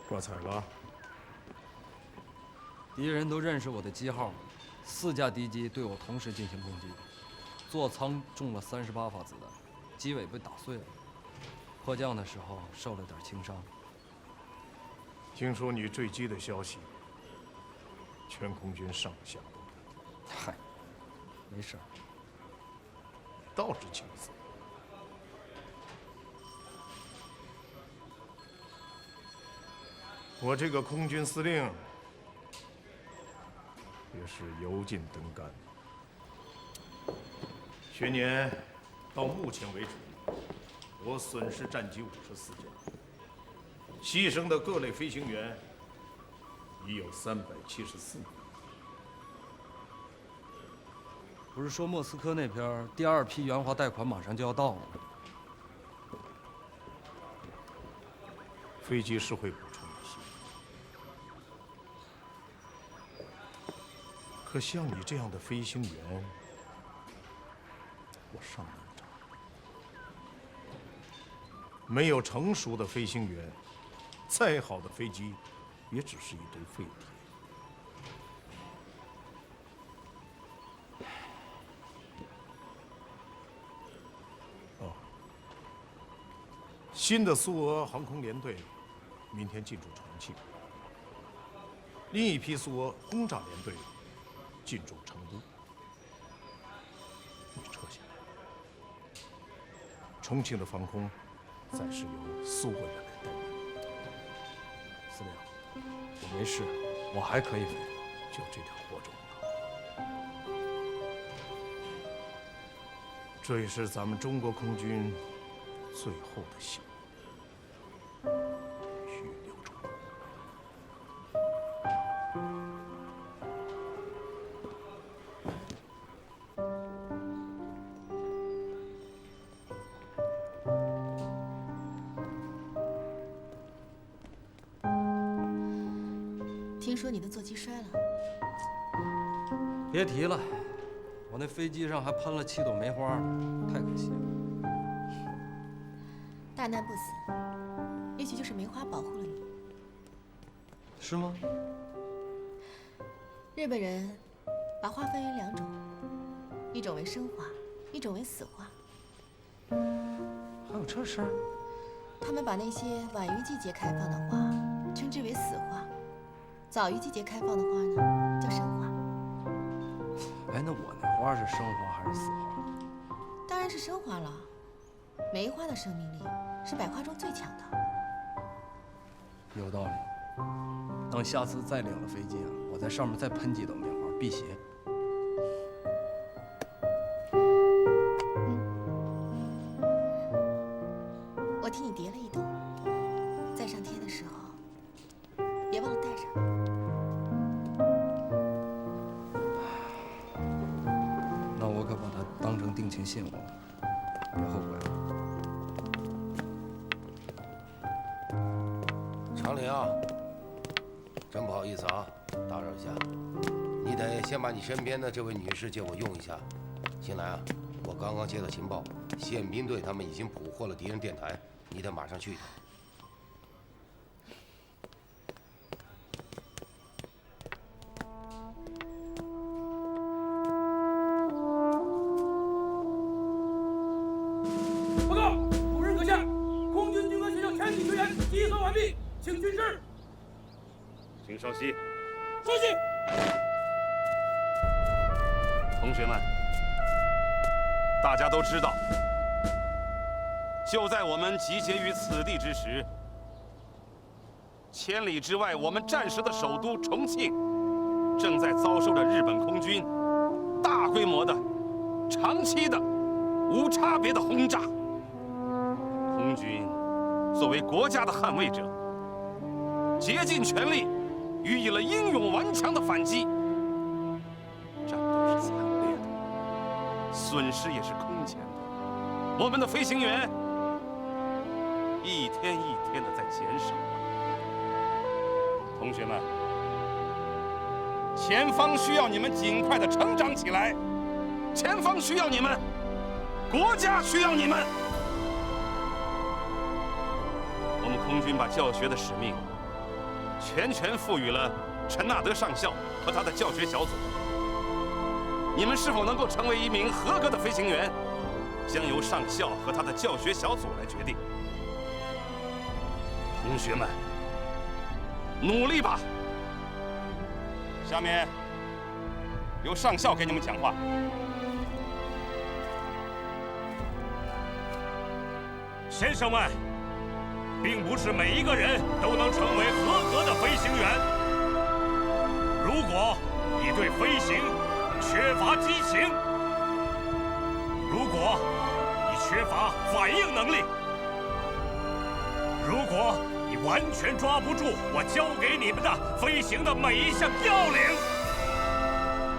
过彩了。敌人都认识我的机号，4架敌机对我同时进行攻击，座舱中了38发子弹，机尾被打碎了。迫降的时候受了点轻伤。听说你坠机的消息，全空军上下都知道。嗨，没事儿。倒是轻松。我这个空军司令也是油尽灯干。去年到目前为止，我损失战机54架，牺牲的各类飞行员已有374名。不是说莫斯科那边第2批援华贷款马上就要到了吗？飞机是会补充一些，可像你这样的飞行员，我上难找。没有成熟的飞行员，再好的飞机也只是一堆废铁。新的苏俄航空联队明天进驻重庆，另一批苏俄轰炸联队进驻成都。你撤下来，重庆的防空暂时由苏国人来担任。司令，我没事，我还可以飞。就这点活重要，这也是咱们中国空军最后的希望。必须留住。听说你的座机摔了，别提了，我那飞机上还喷了7朵梅花呢，太可惜了。大难不死，也许就是梅花保护了你。是吗？日本人把花分为2种，一种为生花，一种为死花。还有这事儿？他们把那些晚于季节开放的花称之为死花，早于季节开放的花呢叫生花。哎，那我那花是生花还是死花？当然是生花了。梅花的生命力是百花中最强的。有道理。等下次再领了飞机啊，我在上面再喷几朵梅花辟邪。我替你叠了一朵，再上天的时候别忘了带上。那我可把它当成定情信物了，别后悔了。长林啊，真不好意思啊，打扰一下，你得先把你身边的这位女士借我用一下。新来啊，我刚刚接到情报，宪兵队他们已经捕获了敌人电台，你得马上去一趟。报告，主任阁下，空军军官学校全体学员集合完毕，请军师。请稍息。稍息。同学们，大家都知道，就在我们集结于此地之时，千里之外我们战时的首都重庆，正在遭受着日本空军大规模的、长期的、无差别的轰炸。空军作为国家的捍卫者，竭尽全力予以了英勇顽强的反击。战斗是惨烈的，损失也是空前的。我们的飞行员一天一天的在减少。同学们，前方需要你们尽快的成长起来，前方需要你们，国家需要你们。我们空军把教学的使命全权赋予了陈纳德上校和他的教学小组。你们是否能够成为一名合格的飞行员，将由上校和他的教学小组来决定。同学们，努力吧！下面由上校给你们讲话。先生们，并不是每一个人都能成为合格的飞行员。如果你对飞行缺乏激情，如果你缺乏反应能力，如果你完全抓不住我教给你们的飞行的每一项要领，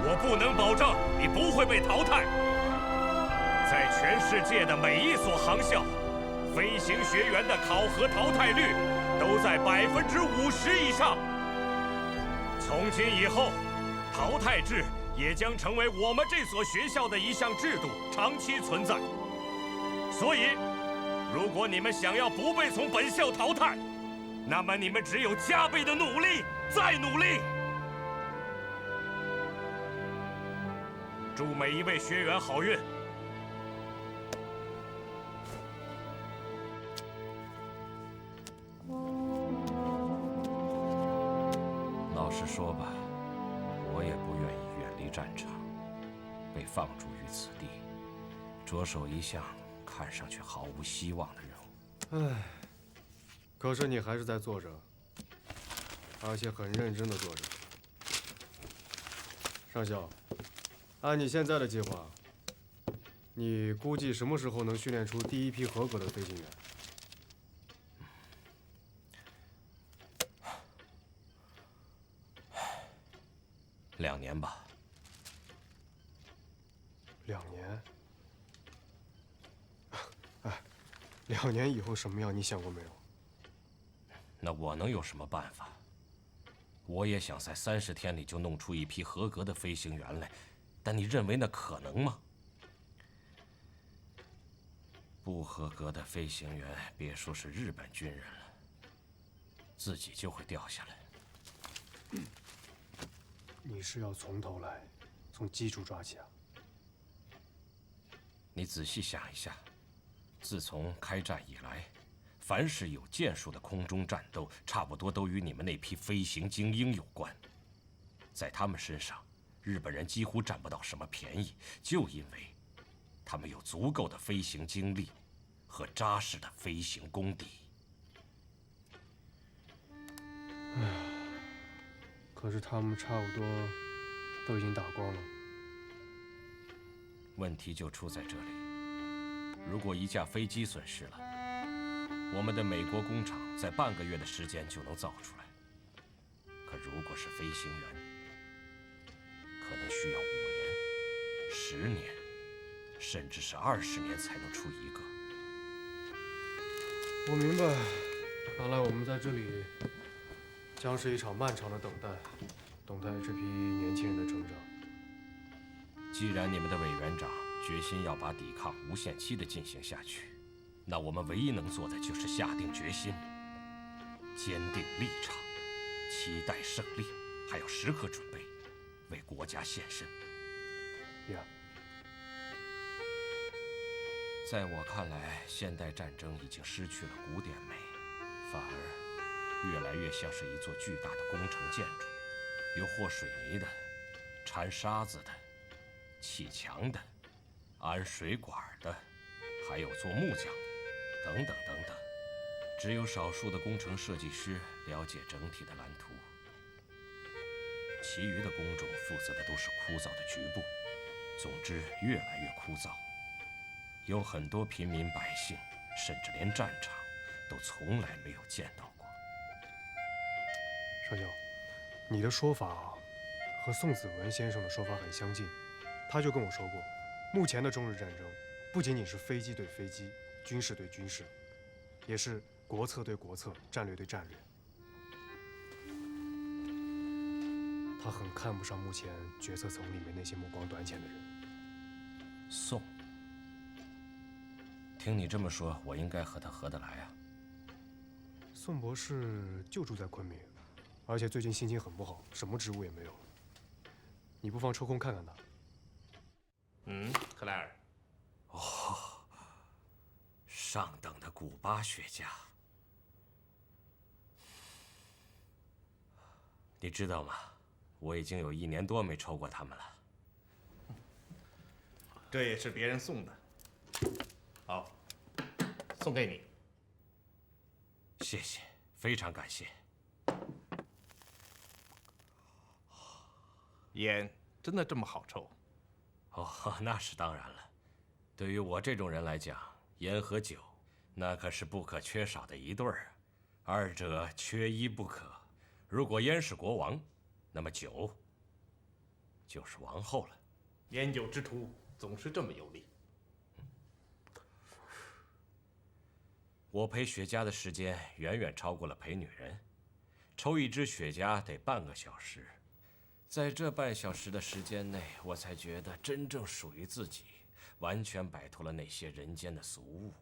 我不能保证你不会被淘汰。在全世界的每一所航校，飞行学员的考核淘汰率都在50%以上。从今以后，淘汰制也将成为我们这所学校的一项制度，长期存在。所以，如果你们想要不被从本校淘汰，那么你们只有加倍的努力，再努力。祝每一位学员好运。老实说吧，我也不愿意远离战场，被放逐于此地，着手一项看上去毫无希望的任务。唉，可是你还是在做着，而且很认真的做着。上校，按你现在的计划，你估计什么时候能训练出第一批合格的飞行员？2年吧。2年？哎，2年以后什么样，你想过没有？那我能有什么办法？我也想在30天里就弄出一批合格的飞行员来，但你认为那可能吗？不合格的飞行员，别说是日本军人了，自己就会掉下来。你是要从头来，从基础抓起啊？你仔细想一下，自从开战以来，凡是有建树的空中战斗，差不多都与你们那批飞行精英有关。在他们身上，日本人几乎占不到什么便宜，就因为他们有足够的飞行经历和扎实的飞行功底。哎呀，可是他们差不多都已经打光了。问题就出在这里：如果一架飞机损失了，我们的美国工厂在半个月的时间就能造出来。可如果是飞行员，可能需要5年、10年，甚至是20年才能出一个。我明白，看来我们在这里将是一场漫长的等待，等待这批年轻人的成长。既然你们的委员长决心要把抵抗无限期地进行下去，那我们唯一能做的就是下定决心，坚定立场，期待胜利，还要时刻准备为国家献身。呀，在我看来，现代战争已经失去了古典美，反而越来越像是一座巨大的工程建筑，有和水泥的、掺沙子的、砌墙的、安水管的，还有做木匠的，等等等等。只有少数的工程设计师了解整体的蓝图，其余的工种负责的都是枯燥的局部。总之，越来越枯燥。有很多平民百姓，甚至连战场都从来没有见到过。上校，你的说法和宋子文先生的说法很相近。他就跟我说过，目前的中日战争不仅仅是飞机对飞机、军事对军事，也是国策对国策、战略对战略。他很看不上目前决策层里面那些目光短浅的人。宋，听你这么说，我应该和他合得来啊。宋博士就住在昆明，而且最近心情很不好，什么职务也没有。你不妨抽空看看他。克莱尔。哦，上等的古巴雪茄。你知道吗？我已经有1年多没抽过它们了。这也是别人送的。好，送给你。谢谢，非常感谢。烟真的这么好抽？哦，那是当然了。对于我这种人来讲，烟和酒那可是不可缺少的一对儿，二者缺一不可。如果烟是国王，那么酒就是王后了。烟酒之徒总是这么有力。我陪雪茄的时间远远超过了陪女人，抽一支雪茄得半个小时，在这半小时的时间内，我才觉得真正属于自己，完全摆脱了那些人间的俗物。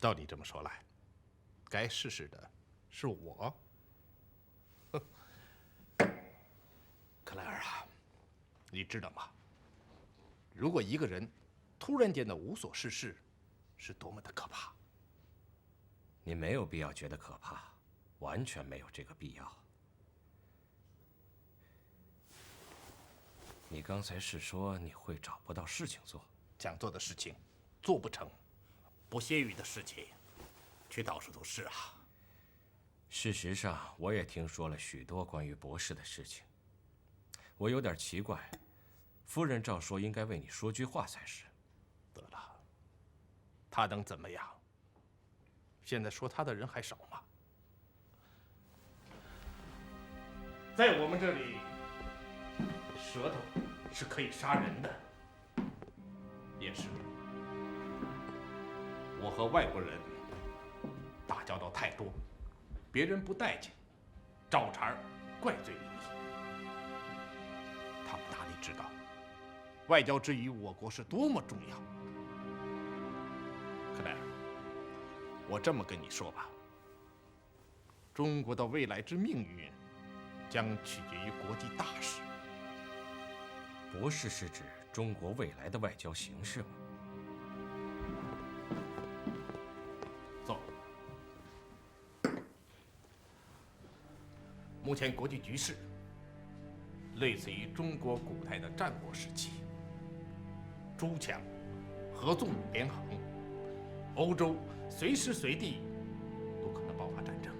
照你这么说来，该试试的是我。克莱尔啊，你知道吗？如果一个人突然间的无所事事，是多么的可怕。你没有必要觉得可怕，完全没有这个必要。你刚才是说你会找不到事情做，想做的事情做不成，不屑于的事情却到处都是啊。事实上，我也听说了许多关于博士的事情。我有点奇怪，夫人照说应该为你说句话才是。得了，他能怎么样？现在说他的人还少吗？在我们这里，舌头是可以杀人的。也是，我和外国人打交道太多，别人不待见，找茬怪罪于你。他们哪里知道，外交之于我国是多么重要。克莱尔，我这么跟你说吧，中国的未来之命运，将取决于国际大事。博士是指中国未来的外交形势吗？走。目前国际局势类似于中国古代的战国时期，诸强合纵连横，欧洲随时随地都可能爆发战争。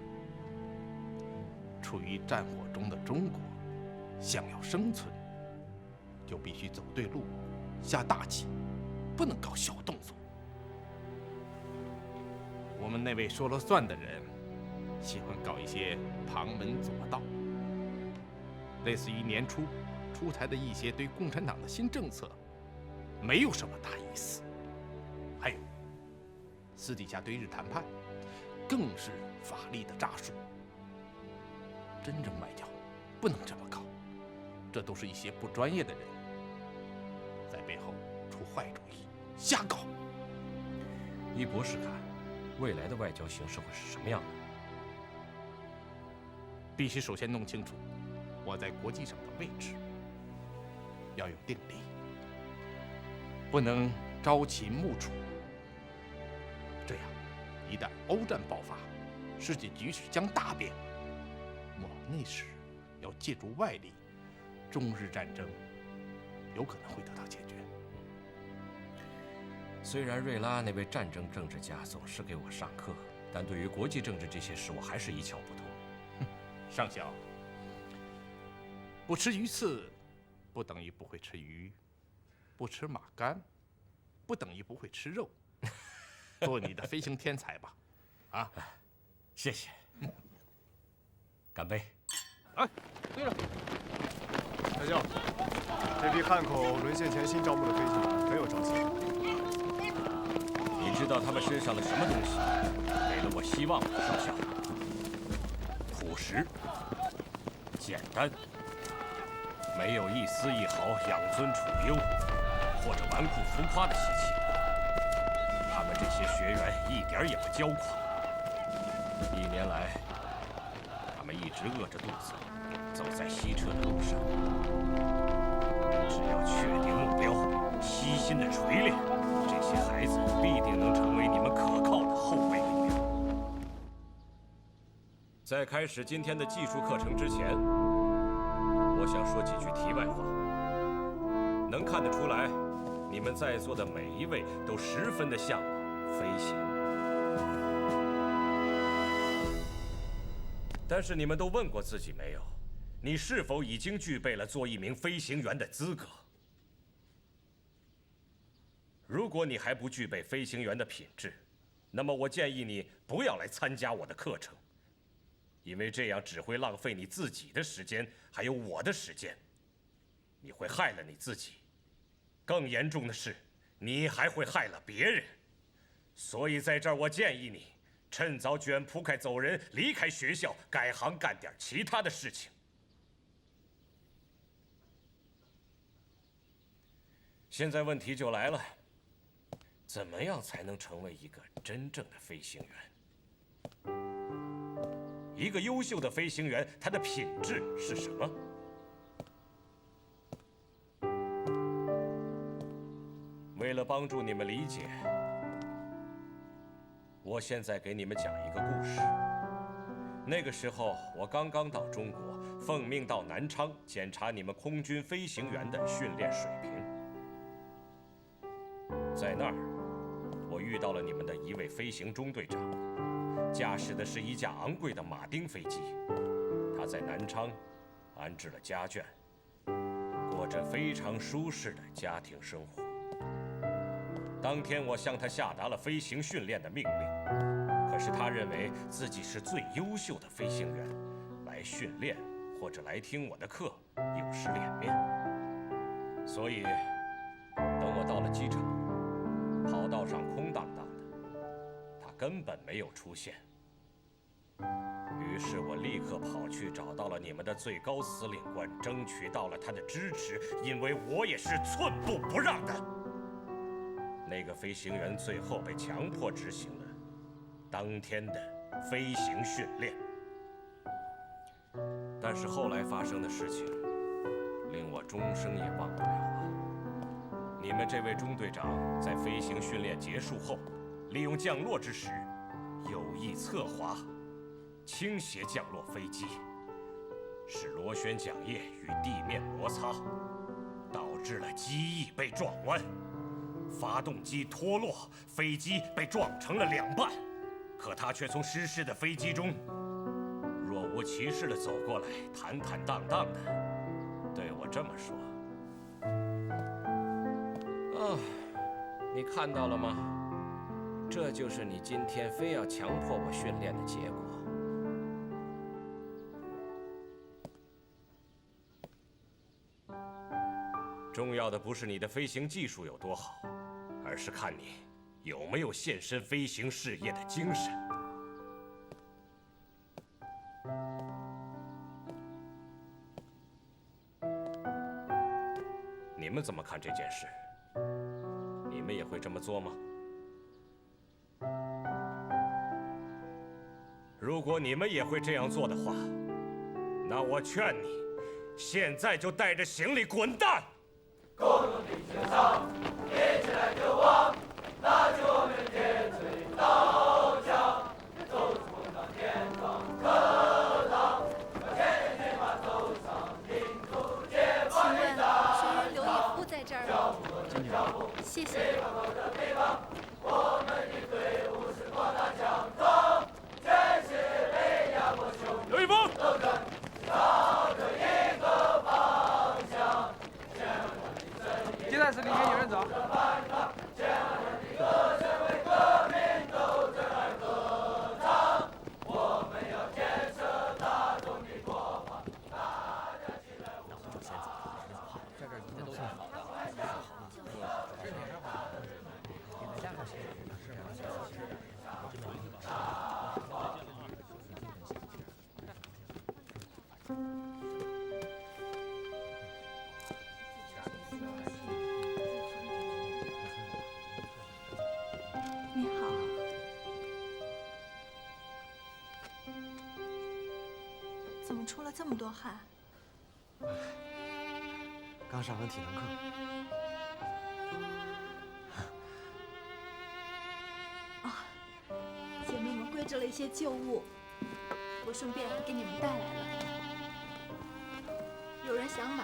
处于战火中的中国，想要生存，就必须走对路，下大棋，不能搞小动作。我们那位说了算的人，喜欢搞一些旁门左道，类似于年初出台的一些对共产党的新政策，没有什么大意思。还有，私底下对日谈判，更是法力的诈术。真正外交不能这么搞，这都是一些不专业的人在背后出坏主意，瞎搞。依博士看，未来的外交形势会是什么样的？必须首先弄清楚我在国际上的位置，要有定力，不能朝秦暮楚。这样，一旦欧战爆发，世界局势将大变。我那时要借助外力，中日战争有可能会得到解决。虽然瑞拉那位战争政治家总是给我上课，但对于国际政治这些事，我还是一窍不通。上校，不吃鱼刺，不等于不会吃鱼；不吃马肝，不等于不会吃肉。做你的飞行天才吧，啊！谢谢。干杯！哎，对了，大将，这批汉口沦陷前新招募的飞行员很有朝气。你知道他们身上的什么东西给了我希望吗，少校？朴实、简单，没有一丝一毫养尊处优或者纨绔浮夸的习气。他们这些学员一点也不骄狂。1年来，他们们一直饿着肚子，走在西撤的路上。只要确定目标，悉心的锤炼，这些孩子必定能成为你们可靠的后备力量。在开始今天的技术课程之前，我想说几句题外话。能看得出来，你们在座的每一位都十分的向往飞行。但是你们都问过自己没有？你是否已经具备了做一名飞行员的资格？如果你还不具备飞行员的品质，那么我建议你不要来参加我的课程，因为这样只会浪费你自己的时间，还有我的时间。你会害了你自己，更严重的是，你还会害了别人。所以在这儿，我建议你趁早卷铺盖走人，离开学校，改行干点其他的事情。现在问题就来了，怎么样才能成为一个真正的飞行员？一个优秀的飞行员，他的品质是什么？为了帮助你们理解，我现在给你们讲一个故事。那个时候，我刚刚到中国，奉命到南昌检查你们空军飞行员的训练水平。在那儿，我遇到了你们的一位飞行中队长，驾驶的是一架昂贵的马丁飞机。他在南昌安置了家眷，过着非常舒适的家庭生活。当天，我向他下达了飞行训练的命令，可是他认为自己是最优秀的飞行员，来训练或者来听我的课有失脸面。所以，等我到了机场，跑道上空荡荡的，他根本没有出现。于是我立刻跑去找到了你们的最高司令官，争取到了他的支持，因为我也是寸步不让的。那个飞行员最后被强迫执行了当天的飞行训练。但是后来发生的事情，令我终生也忘不了啊！你们这位中队长在飞行训练结束后，利用降落之时，有意侧滑，倾斜降落飞机，使螺旋桨叶与地面摩擦，导致了机翼被撞弯。发动机脱落，飞机被撞成了两半，可他却从失事的飞机中若无其事地走过来，坦坦荡荡地对我这么说：“哦，你看到了吗？这就是你今天非要强迫我训练的结果。”重要的不是你的飞行技术有多好，而是看你有没有献身飞行事业的精神。你们怎么看这件事？你们也会这么做吗？如果你们也会这样做的话，那我劝你，现在就带着行李滚蛋！共同地球上，一起来渴望，拿起我们铁锤刀枪，走出梦想天堂课堂，把千军马走上民族解放一仗。请问学员刘以夫在这儿吗？谢谢。我们的队伍是广大强壮，全是被压迫囚徒。刘以夫。朝着一个方向。接待室里面有人找。怎么出了这么多汗？刚上完体能课。啊，姐妹们归置了一些旧物，我顺便给你们带来了。有人想买，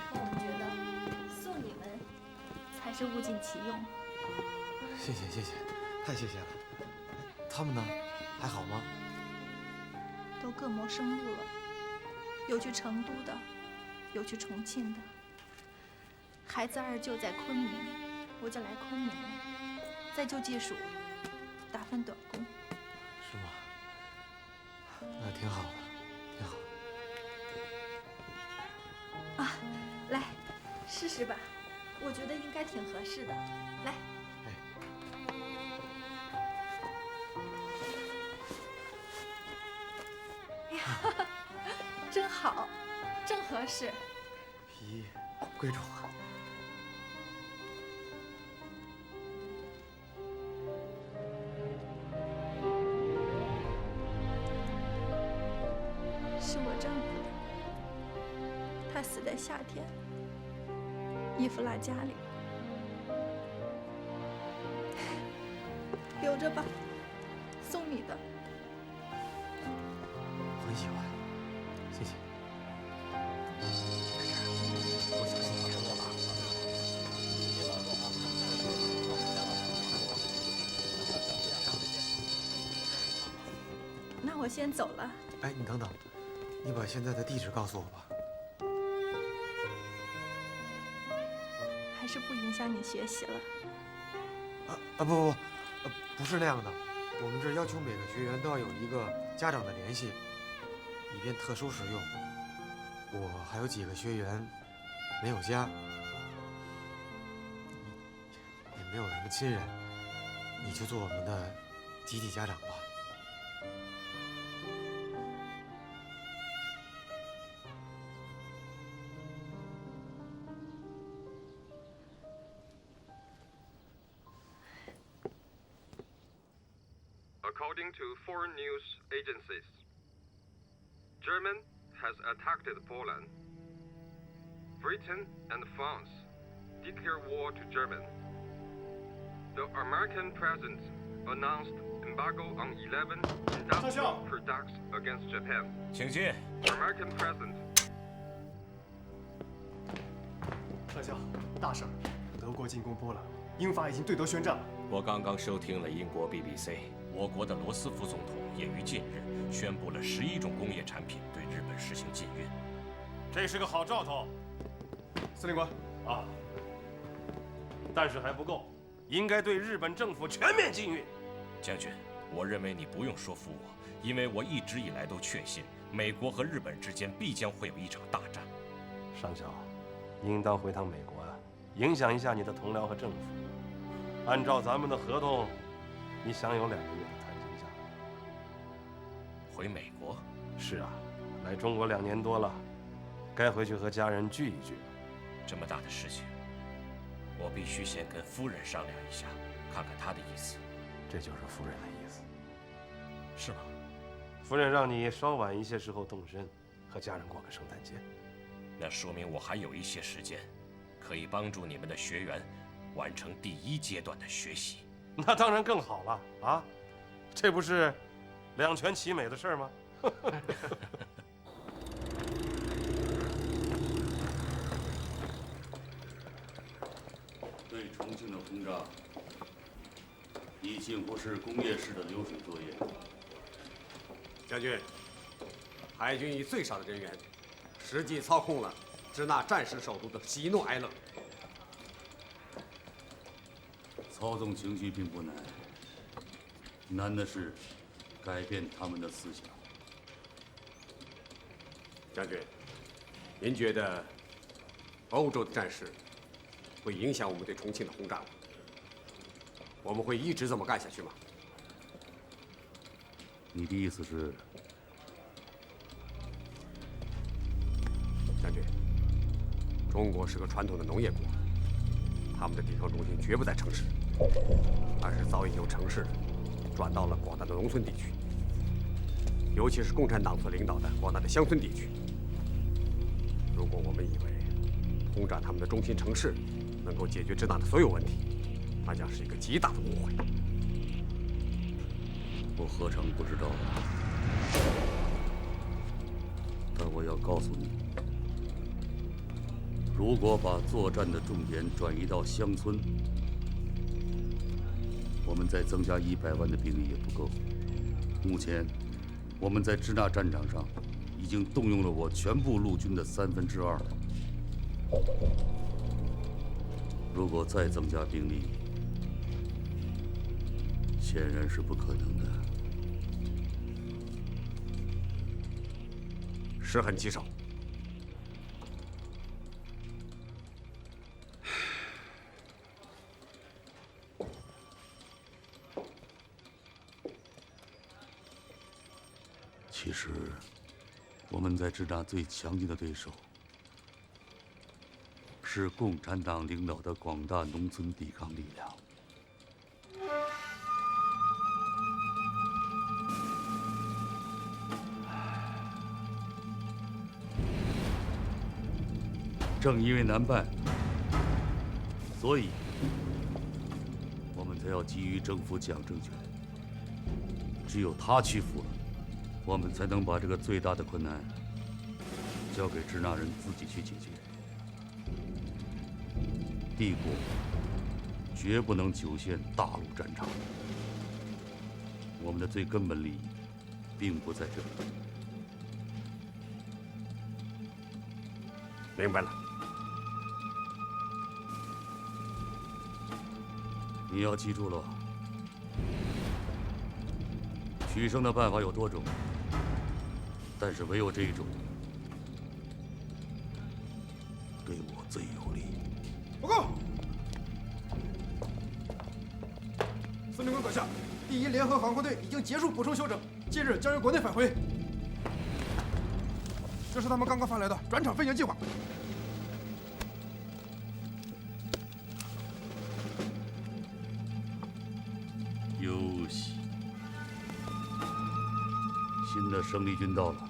可我们觉得送你们才是物尽其用。谢谢谢谢，太谢谢了。他们呢，还好吗？都各谋生路了，有去成都的，有去重庆的。孩子二舅在昆明，我就来昆明了，在旧技术打份短工。是吗？那挺好的，挺好。啊，来，试试吧，我觉得应该挺合适的。来。哎呀，真好，正合适。皮衣贵重啊。是我丈夫的，他死在夏天，衣服落家里，留着吧，送你的。很喜欢，谢谢。我小心点，我那我先走了。哎，你等等，你把现在的地址告诉我吧。还是不影响你学习了。不是那样的。我们这儿要求每个学员都要有一个家长的联系，以便特殊使用。我还有几个学员没有家，也没有什么亲人，你就做我们的集体家长吧。According to foreign news agencies, Germany has attacked Poland. Britain and France declare war to Germany. The American president announced embargo on 11 industrial products against Japan. 请进。American president. 特效，大事儿！德国进攻波兰，英法已经对德宣战了。我刚刚收听了英国 BBC， 我国的罗斯福总统也于近日宣布了11种工业产品对日本实行禁运。这是个好兆头。司令官啊，但是还不够，应该对日本政府全面禁运。将军，我认为你不用说服我，因为我一直以来都确信，美国和日本之间必将会有一场大战。上校，应当回趟美国啊，影响一下你的同僚和政府。按照咱们的合同，你享有2个月的探亲假。回美国？是啊，来中国2年多了，该回去和家人聚一聚了。这么大的事情，我必须先跟夫人商量一下，看看她的意思。这就是夫人的意思，是吗？夫人让你稍晚一些时候动身，和家人过个圣诞节。那说明我还有一些时间，可以帮助你们的学员完成第1阶段的学习。那当然更好了啊！这不是2全其美的事儿吗？对重庆的轰炸已经不是工业式的流水作业。将军，海军以最少的人员，实际操控了支那战时首都的喜怒哀乐。操纵情绪并不难，难的是改变他们的思想。将军，您觉得欧洲的战事会影响我们对重庆的轰炸吗？我们会一直这么干下去吗？你的意思是？将军，中国是个传统的农业国，他们的抵抗中心绝不在城市，而是早已由城市转到了广大的农村地区。尤其是共产党所领导的广大的乡村地区。如果我们以为轰炸他们的中心城市能够解决支那的所有问题，那将是一个极大的误会。我何尝不知道？但我要告诉你，如果把作战的重点转移到乡村，我们再增加100万的兵力也不够。目前，我们在支那战场上已经动用了我全部陆军的2/3了。如果再增加兵力，显然是不可能的。时很棘手。其实，我们在支那最强劲的对手是共产党领导的广大农村抵抗力量。正因为难办，所以我们才要急于征服蒋政权。只有他屈服了，我们才能把这个最大的困难交给支那人自己去解决。帝国绝不能久陷大陆战场。我们的最根本利益并不在这里。明白了。你要记住了，取胜的办法有多种，但是唯有这一种对我最有利。报告，司令官阁下，第1联合航空队已经结束补充休整，近日将于国内返回。这是他们刚刚发来的转场飞行计划。优喜，新的生力军到了。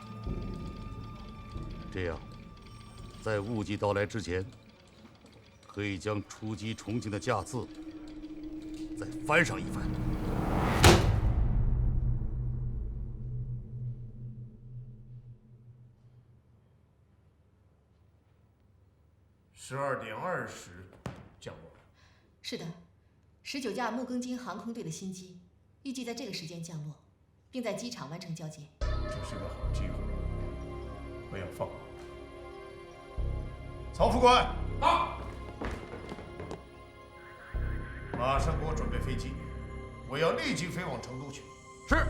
这样，在雾季到来之前，可以将出击重庆的架次再翻上一番。12点20降落。是的，19架木更津航空队的新机预计在这个时间降落，并在机场完成交接。这是个好机会，不要放过。曹副官，到。马上给我准备飞机，我要立即飞往成都去。是。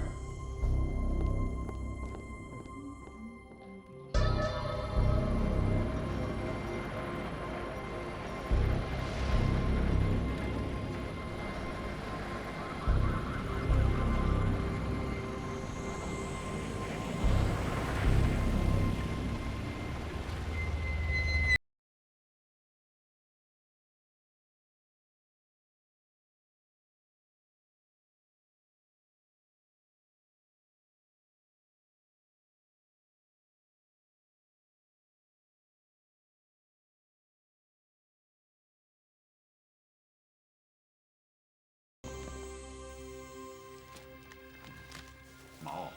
毛，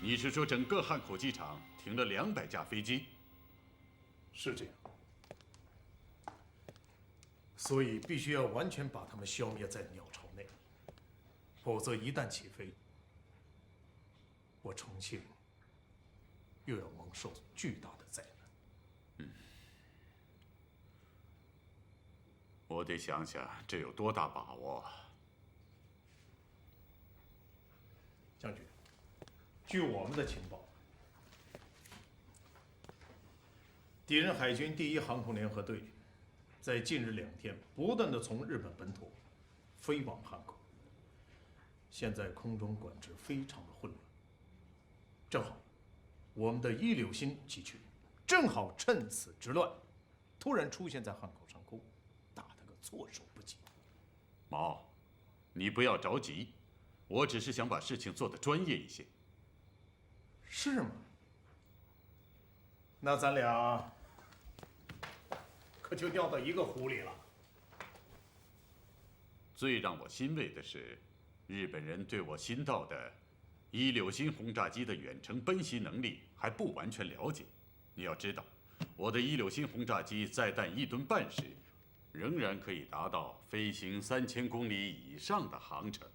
你是说整个汉口机场停了200架飞机？是这样，所以必须要完全把它们消灭在鸟巢内，否则一旦起飞，我重庆又要蒙受巨大的灾难。我得想想这有多大把握。将军，据我们的情报，敌人海军第1航空联合队在近日2天不断地从日本本土飞往汉口，现在空中管制非常的混乱。正好，我们的一流星机群正好趁此之乱，突然出现在汉口上空，打他个措手不及。毛，你不要着急，我只是想把事情做得专业一些。是吗？那咱俩可就掉到一个湖里了。最让我欣慰的是，日本人对我新到的1.6星轰炸机的远程奔袭能力还不完全了解。你要知道，我的1.6星轰炸机载弹1吨半时，仍然可以达到飞行3000公里以上的航程。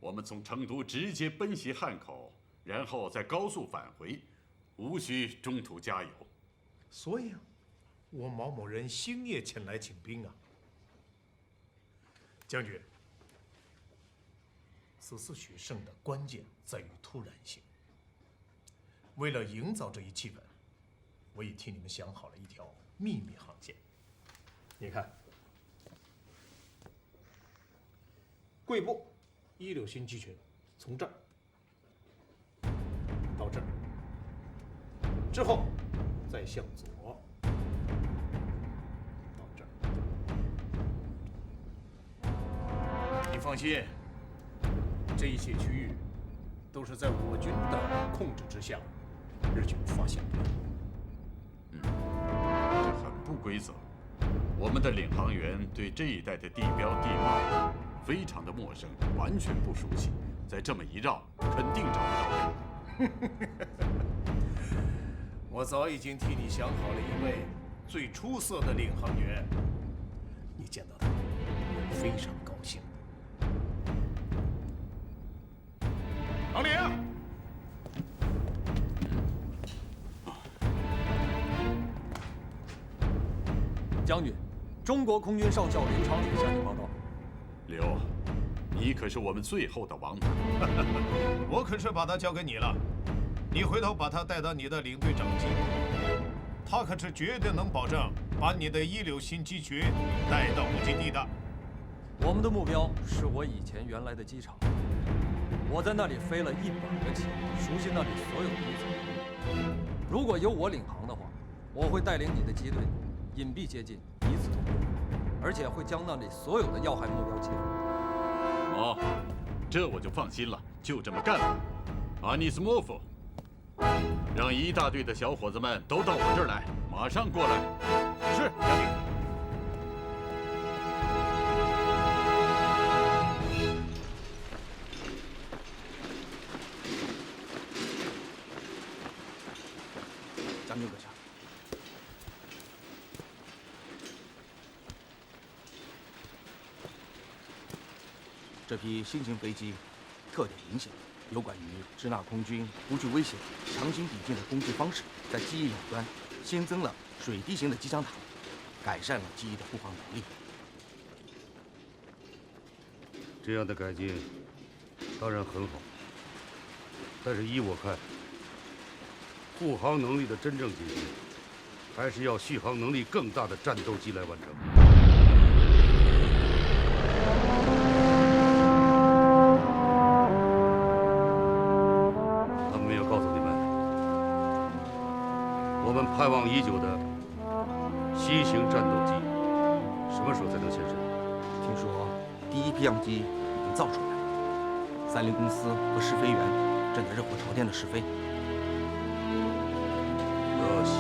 我们从成都直接奔袭汉口，然后再高速返回，无需中途加油。所以啊，我毛某人星夜前来请兵啊。将军，此次取胜的关键在于突然性。为了营造这一气氛，我已替你们想好了一条秘密航线。你看，贵部1.6星机群从这儿到这儿，之后再向左到这儿。你放心，这一切区域都是在我军的控制之下，日军发现不了。这很不规则。我们的领航员对这一带的地标地貌非常的陌生，完全不熟悉。再这么一绕，肯定找不到北。我早已经替你想好了一位最出色的领航员，你见到他会非常高兴。王林，将军，中国空军上校林长旅向你报道。刘，你可是我们最后的王牌。我可是把他交给你了，你回头把他带到你的领队长机，他可是绝对能保证把你的1.6星机群带到目的地的。我们的目标是我以前原来的机场，我在那里飞了100个起，熟悉那里所有的地层。如果由我领航的话，我会带领你的机队隐蔽接近，彼此通过，而且会将那里所有的要害目标击落。哦，这我就放心了，就这么干吧。阿尼斯莫夫，让1大队的小伙子们都到我这儿来，马上过来。是，将军。将军阁下，这批新型飞机特点明显，有关于支那空军不惧威胁、强行抵近的攻击方式，在机翼两端新增了水滴型的机枪塔，改善了机翼的护航能力。这样的改进当然很好，但是依我看，护航能力的真正解决，还是要续航能力更大的战斗机来完成。他们没有告诉你们，我们盼望已久的新型战斗机什么时候才能现身？听说第一批样机已经造出来了，30公司和试飞员正在热火朝天的试飞。可惜。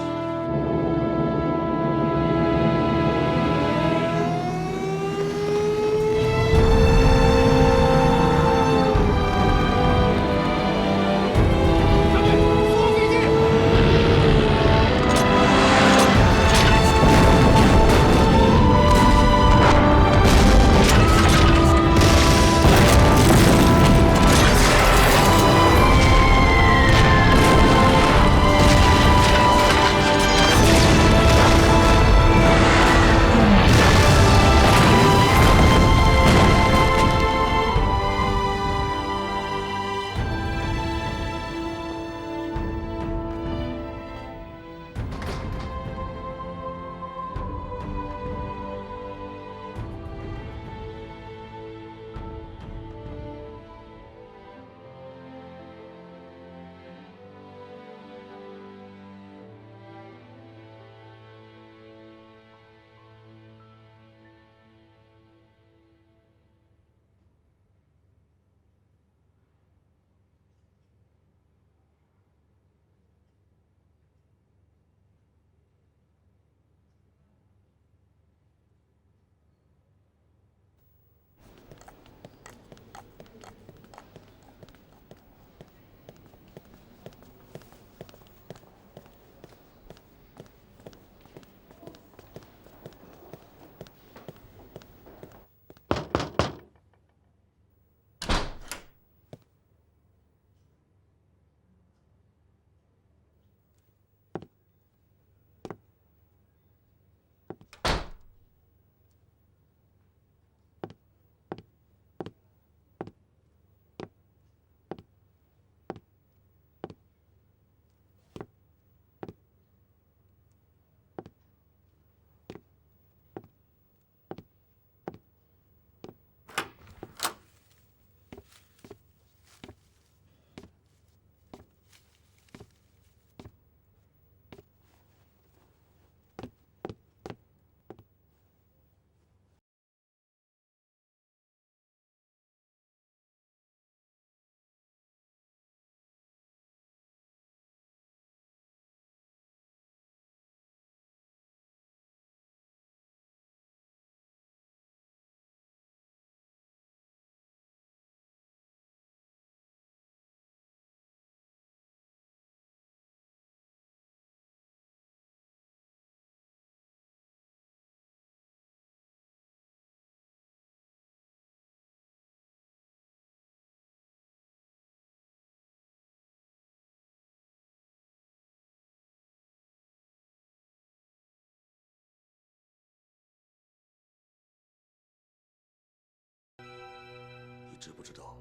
知不知道，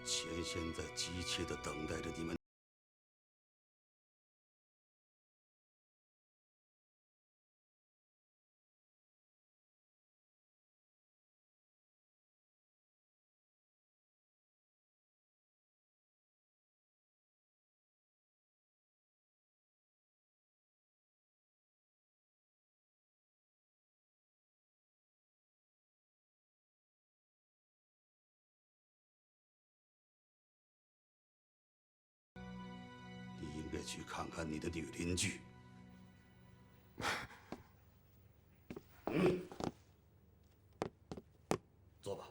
前线在急切地等待着你们。你应该去看看你的女邻居。坐吧。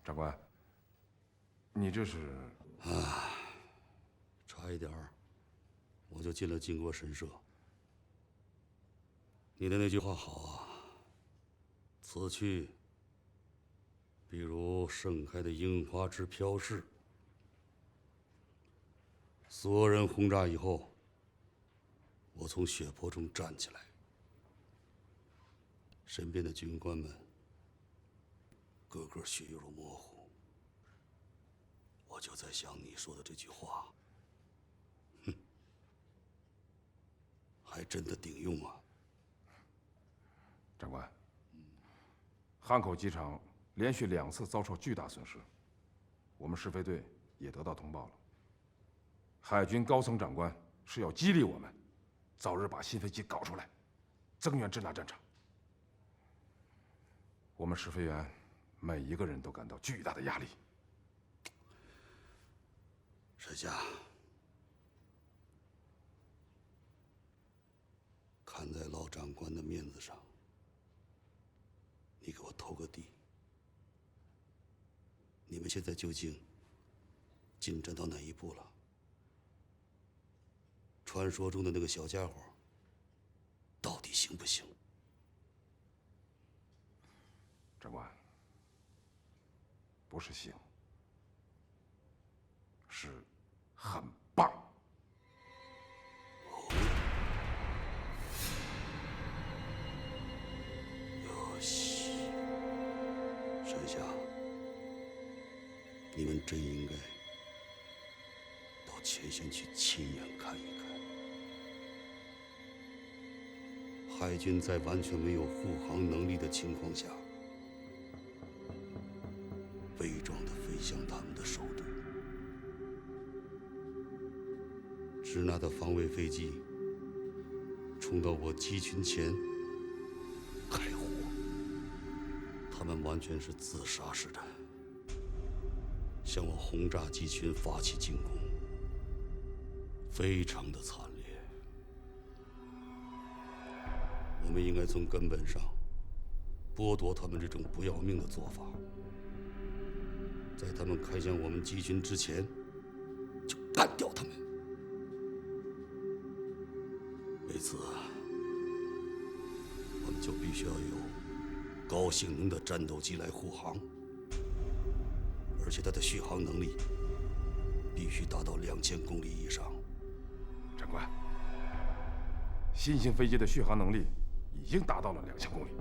长官，你这是……啊，差一点儿，我就进了靖国神社。你的那句话好啊，此去，必如盛开的樱花之飘逝。所有人轰炸以后，我从血泊中站起来，身边的军官们个个血肉模糊。我就在想你说的这句话，哼，还真的顶用啊！长官，汉口机场连续2次遭受巨大损失，我们试飞队也得到通报了。海军高层长官是要激励我们，早日把新飞机搞出来，增援支那战场。我们试飞员每一个人都感到巨大的压力。沈夏，看在老长官的面子上，你给我投个地。你们现在究竟进展到哪一步了？传说中的那个小家伙，到底行不行？长官，不是行，是很棒。哟西，沈夏，你们真应该到前线去亲眼看一看。海军在完全没有护航能力的情况下，伪装地飞向他们的首都。支那的防卫飞机冲到我机群前开火，他们完全是自杀式的向我轰炸机群发起进攻，非常的惨烈。我们应该从根本上剥夺他们这种不要命的做法，在他们开向我们机群之前就干掉他们。为此，我们就必须要有高性能的战斗机来护航，而且它的续航能力必须达到2000公里以上。长官，新型飞机的续航能力已经达到了2000公里，